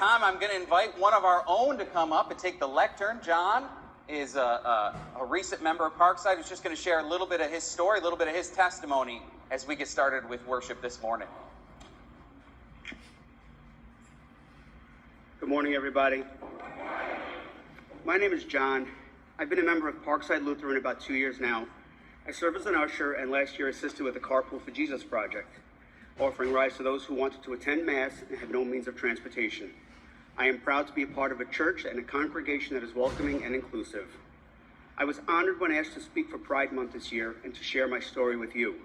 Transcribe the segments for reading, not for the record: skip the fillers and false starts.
time, I'm going to invite one of our own to come up and take the lectern. John is a recent member of Parkside who's just going to share a little bit of his story, a little bit of his testimony as we get started with worship this morning. Good morning, everybody. My name is John. I've been a member of Parkside Lutheran about 2 years now. I serve as an usher and last year assisted with the Carpool for Jesus project, offering rides to those who wanted to attend Mass and have no means of transportation. I am proud to be a part of a church and a congregation that is welcoming and inclusive. I was honored when asked to speak for Pride Month this year and to share my story with you.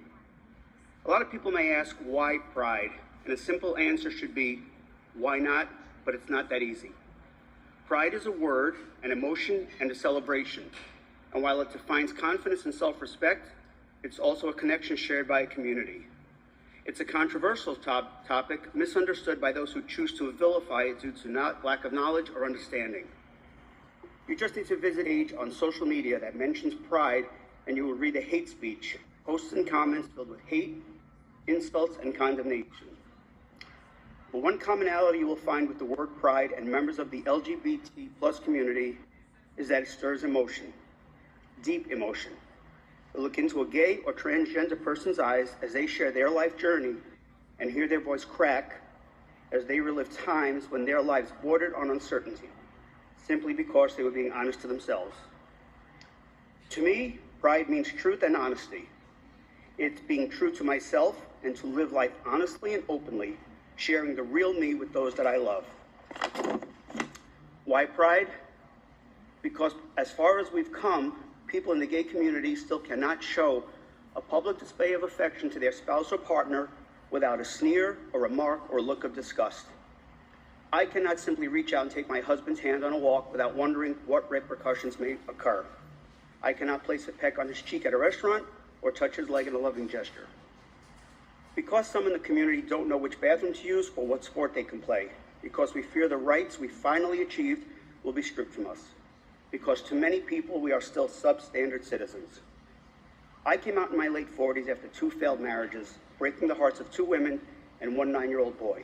A lot of people may ask, why Pride? And a simple answer should be, why not? But it's not that easy. Pride is a word, an emotion, and a celebration. And while it defines confidence and self-respect, it's also a connection shared by a community. It's a controversial topic, misunderstood by those who choose to vilify it due to lack of knowledge or understanding. You just need to visit a page on social media that mentions pride, and you will read the hate speech, posts and comments filled with hate, insults, and condemnation. But one commonality you will find with the word pride and members of the LGBT+ community is that it stirs emotion, deep emotion. Look into a gay or transgender person's eyes as they share their life journey and hear their voice crack as they relive times when their lives bordered on uncertainty, simply because they were being honest to themselves. To me, pride means truth and honesty. It's being true to myself and to live life honestly and openly, sharing the real me with those that I love. Why pride? Because as far as we've come, people in the gay community still cannot show a public display of affection to their spouse or partner without a sneer, a remark, or a look of disgust. I cannot simply reach out and take my husband's hand on a walk without wondering what repercussions may occur. I cannot place a peck on his cheek at a restaurant or touch his leg in a loving gesture. Because some in the community don't know which bathroom to use or what sport they can play, because we fear the rights we finally achieved will be stripped from us, because to many people we are still substandard citizens. I came out in my late 40s after 2 failed marriages, breaking the hearts of 2 women and 1 9-year-old boy.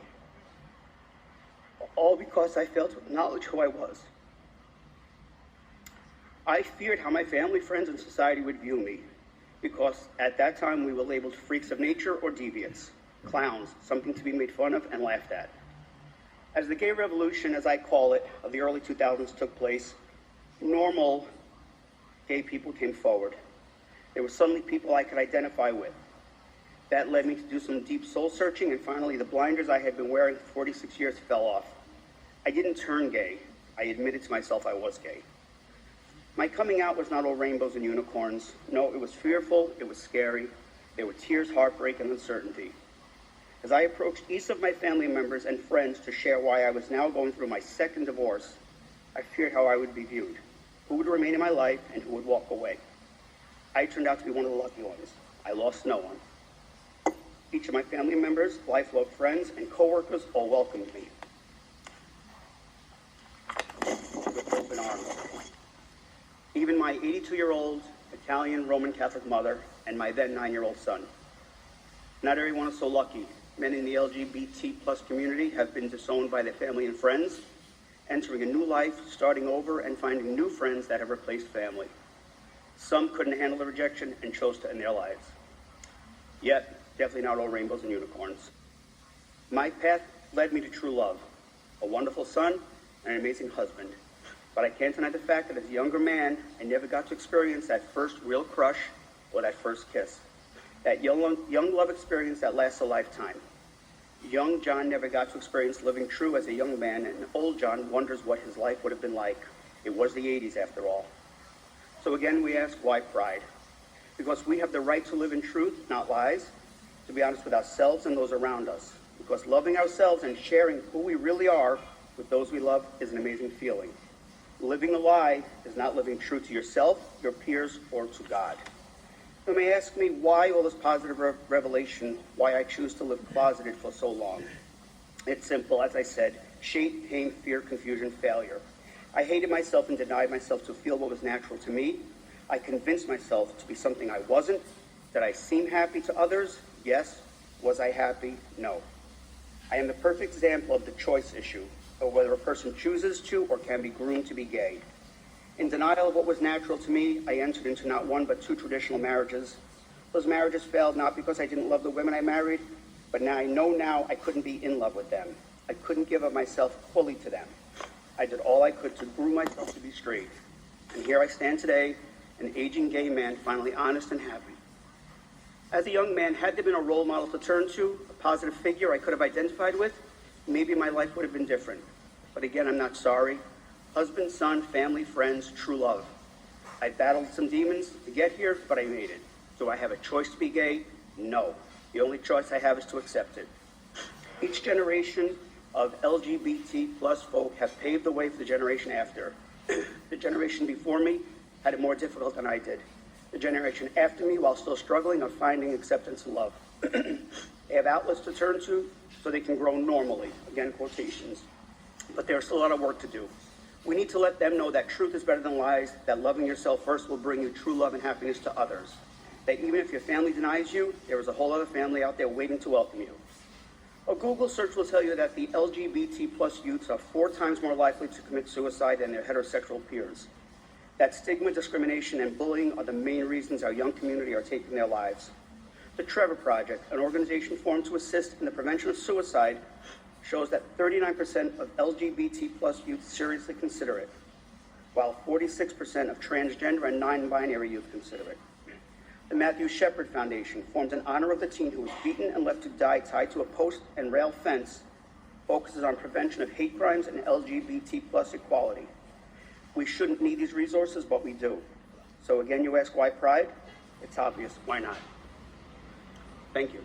All because I failed to acknowledge who I was. I feared how my family, friends, and society would view me, because at that time we were labeled freaks of nature or deviants, clowns, something to be made fun of and laughed at. As the gay revolution, as I call it, of the early 2000s took place, normal gay people came forward. There were suddenly people I could identify with. That led me to do some deep soul searching, and finally the blinders I had been wearing for 46 years fell off. I didn't turn gay. I admitted to myself I was gay. My coming out was not all rainbows and unicorns. No, it was fearful, it was scary. There were tears, heartbreak, and uncertainty. As I approached each of my family members and friends to share why I was now going through my 2nd divorce, I feared how I would be viewed, who would remain in my life, and who would walk away. I turned out to be one of the lucky ones. I lost no one. Each of my family members, lifelong friends, and coworkers all welcomed me with open arms. Even my 82-year-old Italian Roman Catholic mother and my then 9-year-old son. Not everyone is so lucky. Many in the LGBT+ community have been disowned by their family and friends, entering a new life, starting over, and finding new friends that have replaced family. Some couldn't handle the rejection and chose to end their lives. Yet, definitely not all rainbows and unicorns. My path led me to true love, a wonderful son, and an amazing husband. But I can't deny the fact that as a younger man, I never got to experience that first real crush or that first kiss. That young love experience that lasts a lifetime. Young John never got to experience living true as a young man, and old John wonders what his life would have been like. It was the 80s after all. So again, we ask, why pride? Because we have the right to live in truth, not lies, to be honest with ourselves and those around us. Because loving ourselves and sharing who we really are with those we love is an amazing feeling. Living a lie is not living true to yourself, your peers, or to God. You may ask me why all this positive revelation, why I choose to live closeted for so long. It's simple, as I said, shame, pain, fear, confusion, failure. I hated myself and denied myself to feel what was natural to me. I convinced myself to be something I wasn't. Did I seem happy to others? Yes. Was I happy? No. I am the perfect example of the choice issue, or whether a person chooses to or can be groomed to be gay. In denial of what was natural to me, I entered into not one but two traditional marriages. Those marriages failed not because I didn't love the women I married, but now I know I couldn't be in love with them. I couldn't give of myself fully to them. I did all I could to groom myself to be straight. And here I stand today, an aging gay man, finally honest and happy. As a young man, had there been a role model to turn to, a positive figure I could have identified with, maybe my life would have been different. But again, I'm not sorry. Husband, son, family, friends, true love. I battled some demons to get here, but I made it. Do I have a choice to be gay? No. The only choice I have is to accept it. Each generation of LGBT plus folk have paved the way for the generation after. The generation before me had it more difficult than I did. The generation after me, while still struggling, are finding acceptance and love. They have outlets to turn to so they can grow normally, again, quotations. But there's still a lot of work to do. We need to let them know that truth is better than lies, that loving yourself first will bring you true love and happiness to others. That even if your family denies you, there is a whole other family out there waiting to welcome you. A Google search will tell you that the LGBT plus youths are 4 times more likely to commit suicide than their heterosexual peers. That stigma, discrimination, and bullying are the main reasons our young community are taking their lives. The Trevor Project, an organization formed to assist in the prevention of suicide, shows that 39% of LGBT plus youth seriously consider it, while 46% of transgender and non-binary youth consider it. The Matthew Shepard Foundation, formed in honor of the teen who was beaten and left to die tied to a post and rail fence, focuses on prevention of hate crimes and LGBT plus equality. We shouldn't need these resources, but we do. So again, you ask why pride? It's obvious, why not? Thank you.